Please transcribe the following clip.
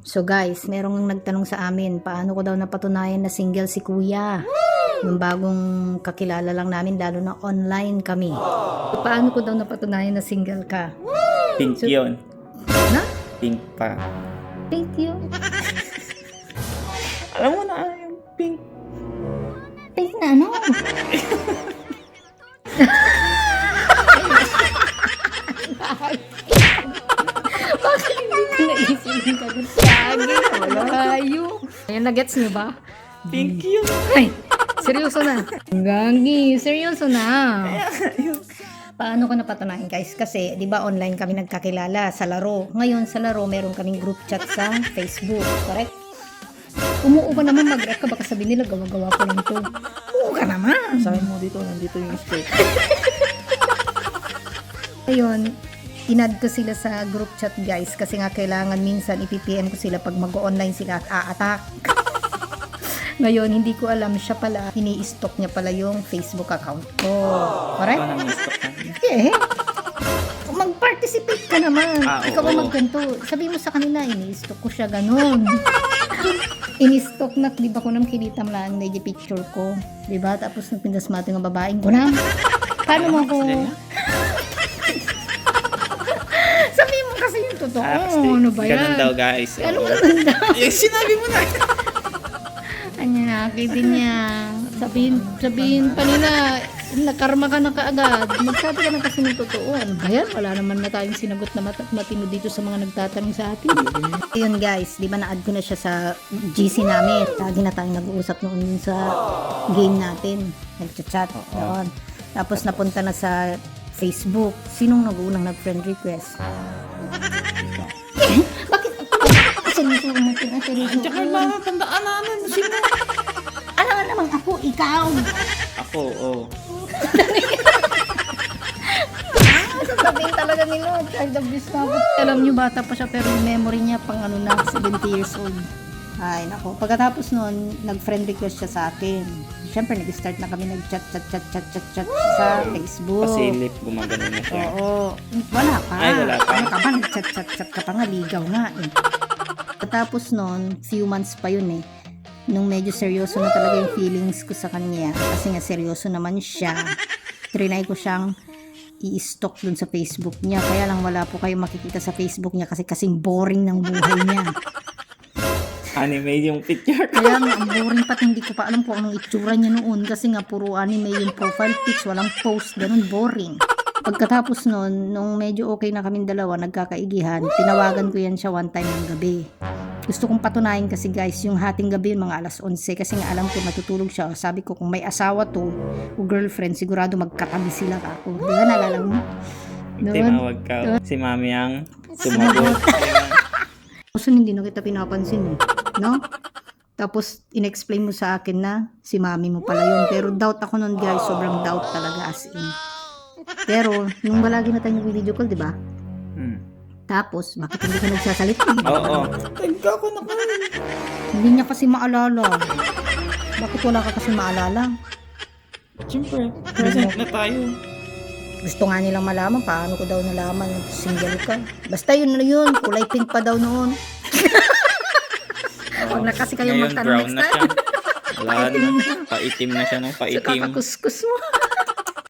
So guys, merong nagtanong sa amin, paano ko daw napatunayan na single si kuya? Nung bagong kakilala lang namin, lalo na online kami. So, paano ko daw napatunayan na single ka? Pink yun. Na? Pink pa. Thank you. Alam mo na yung pink. Thank na ano? Bakit hindi ko naisip yung ganun? Lagi, malayo. Ayan, na-gets niyo ba? Pink yun. Ay, seryoso na. Gagi, seryoso na. Paano ko napatunayan guys? Kasi, di ba online kami nagkakilala sa laro. Ngayon sa laro, meron kaming group chat sa Facebook. Correct? Umuo ka naman mag-rec ka. Baka sabihin nila, gawa-gawa ko lang to. Umuo ka naman. Sabi mo dito, nandito yung skirt. Ayun, inad ko sila sa group chat guys. Kasi nga kailangan minsan ipipm ko sila pag mag-online sila at a-attack. Ngayon, hindi ko alam siya pala. Ini-stalk niya pala yung Facebook account ko. Correct? Ikaw na mistok na. Eh, mag-participate ka naman. Ikaw ang oo. magganto. Sabi mo sa kanila, ini-stalk ko siya ganun. Ini-stalk na, di ba ko nang kinitam lang na yung picture ko. Di ba? Tapos nung pindasmato yung babaeng ko na. Paano mo ako? Sabi mo kasi yung totoo. Ano ba yan? Ganun daw guys. Ano Oo. ganun daw? Yung sinabi mo na. Anya na, din niya. Sabihin pa nila, nakarma ka na kaagad. Magsabi ka na kasi ng totoo. Ano ba yan? Wala naman na tayong sinagot na matino dito sa mga nagtatanong sa atin. Ayun guys, di ba na-add ko na siya sa GC namin. Lagi na tayong nag-uusap noon sa game natin. Nag-chat doon. Tapos napunta na sa Facebook. Sinong nag-uunang nag-friend request? Bakit ako? Seryoso mo seryoso. Tsaka mga tandaan-anan. Sino? Alam nga naman ako, ikaw. Ako, oo. Sasabihin talaga nila, child abuse na ako. Alam nyo, bata pa siya pero yung memory niya pang ano na, 70 years old. Ay, nako. Pagkatapos nun, nag-friend request siya sa akin. Siyempre, nag-start na kami nag-chat sa Facebook. Pasilip, gumagano na siya. Oo. Wala pa. Ay, wala pa. Ano ka ba? Nag-chat ka pa nga. Ligaw nga eh. Pagkatapos nun, few months pa yun eh. Nung medyo seryoso na talaga yung feelings ko sa kanya. Kasi nga seryoso naman siya. Trinay ko siyang i-stalk dun sa Facebook niya. Kaya lang wala po kayo makikita sa Facebook niya kasi kasing boring ng buhay niya. Anime yung picture. Kaya nga, ang boring pati hindi ko pa alam kung anong itsura niya noon kasi nga puro anime yung profile pics, walang post, ganun, boring. Pagkatapos nun, nung medyo okay na kaming dalawa, nagkakaigihan, tinawagan ko yan siya one time ng gabi. Gusto kong patunayan kasi guys, yung hating gabi yun, mga alas 11, kasi nga alam ko matutulog siya. Sabi ko, kung may asawa to, o girlfriend, sigurado magkatabi sila ako. Di ba, nalala mo? Tinawag ka. Si mami ang sumagot. Kasi hindi na kita pinapansin eh. No? Tapos, in-explain mo sa akin na si mami mo pala yun. Pero doubt ako nun guys, sobrang doubt talaga as in. Pero, nung malagi na tayo video call, di ba? Tapos, bakit hindi ka nagsasalita? Oo. Tagka ko na ka. Hindi niya kasi maalala. Bakit wala ka kasi maalala? Siyempre, present na tayo. Gusto nga nilang malaman, paano ko daw nalaman na single ka. Basta yun na yun, kulay pink pa daw noon. Huwag na kasi kayo Ngayon, magtanong brown next na time. siya. Wala na. Paitim na siya, no? Sa Paitim. kakakuskus mo.